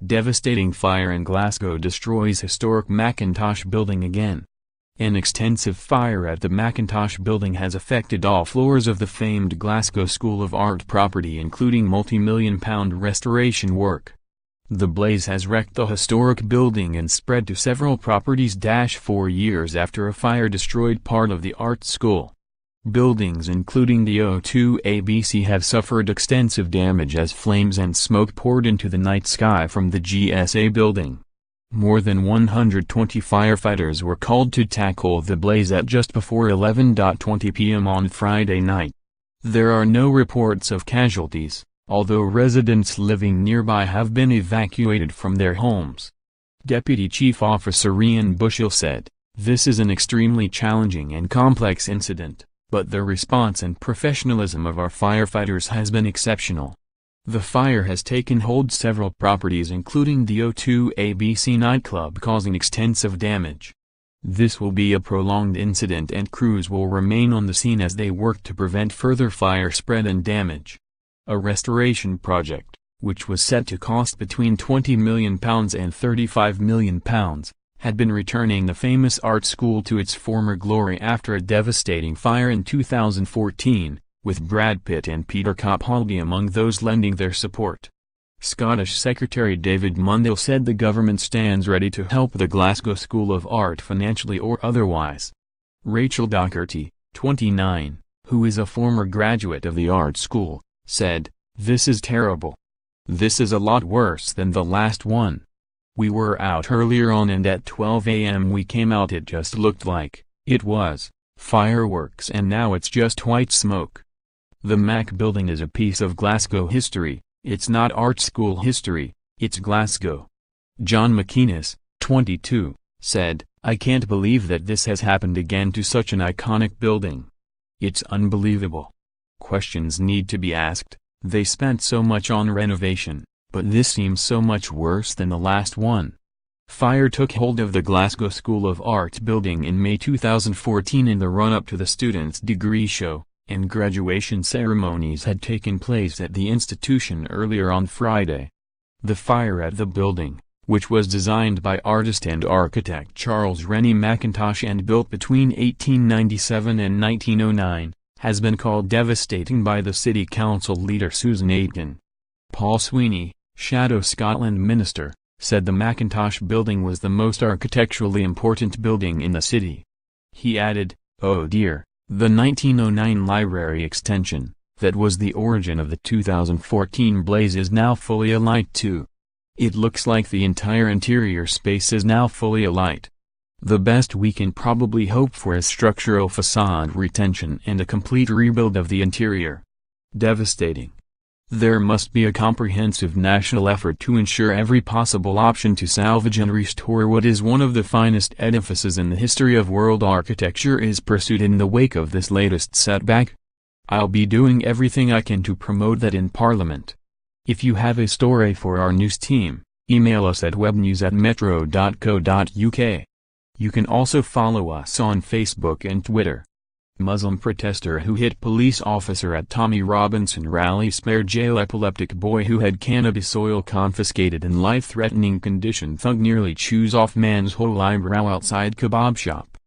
Devastating fire in Glasgow destroys historic Mackintosh Building again. An extensive fire at the Mackintosh Building has affected all floors of the famed Glasgow School of Art property, including multi-million-pound restoration work. The blaze has wrecked the historic building and spread to several properties. 4 years after a fire destroyed part of the art school. Buildings including the O2 ABC have suffered extensive damage as flames and smoke poured into the night sky from the GSA building. More than 120 firefighters were called to tackle the blaze at just before 11:20 p.m. on Friday night. There are no reports of casualties, although residents living nearby have been evacuated from their homes. Deputy Chief Officer Ian Bushell said, "This is an extremely challenging and complex incident, but the response and professionalism of our firefighters has been exceptional." The fire has taken hold several properties including the O2 ABC nightclub, causing extensive damage. This will be a prolonged incident and crews will remain on the scene as they work to prevent further fire spread and damage. A restoration project, which was set to cost between £20 million and £35 million, had been returning the famous art school to its former glory after a devastating fire in 2014. With Brad Pitt and Peter Capaldi among those lending their support. Scottish Secretary David Mundell said the government stands ready to help the Glasgow School of Art financially or otherwise. Rachel Docherty, 29, who is a former graduate of the art school, said, "This is terrible. This is a lot worse than the last one. We were out earlier on and at 12 a.m. we came out, it just looked like it was fireworks, and now it's just white smoke." The Mac building is a piece of Glasgow history. It's not art school history, it's Glasgow. John McKinnis, 22, said, "I can't believe that this has happened again to such an iconic building. It's unbelievable. Questions need to be asked. They spent so much on renovation, but this seems so much worse than the last one." Fire took hold of the Glasgow School of Art building in May 2014 in the run-up to the students' degree show, and graduation ceremonies had taken place at the institution earlier on Friday. The fire at the building, which was designed by artist and architect Charles Rennie Mackintosh and built between 1897 and 1909, has been called devastating by the City Council leader Susan Aitken. Paul Sweeney, Shadow Scotland minister, said the Mackintosh building was the most architecturally important building in the city. He added, "Oh dear. The 1909 library extension, that was the origin of the 2014 blaze, is now fully alight too. It looks like the entire interior space is now fully alight. The best we can probably hope for is structural facade retention and a complete rebuild of the interior." Devastating. There must be a comprehensive national effort to ensure every possible option to salvage and restore what is one of the finest edifices in the history of world architecture is pursued in the wake of this latest setback. I'll be doing everything I can to promote that in Parliament. If you have a story for our news team, email us at webnews@metro.co.uk. You can also follow us on Facebook and Twitter. Muslim protester who hit police officer at Tommy Robinson rally spared jail epileptic boy who had cannabis oil confiscated in life-threatening condition. Thug nearly chews off man's whole eyebrow outside kebab shop.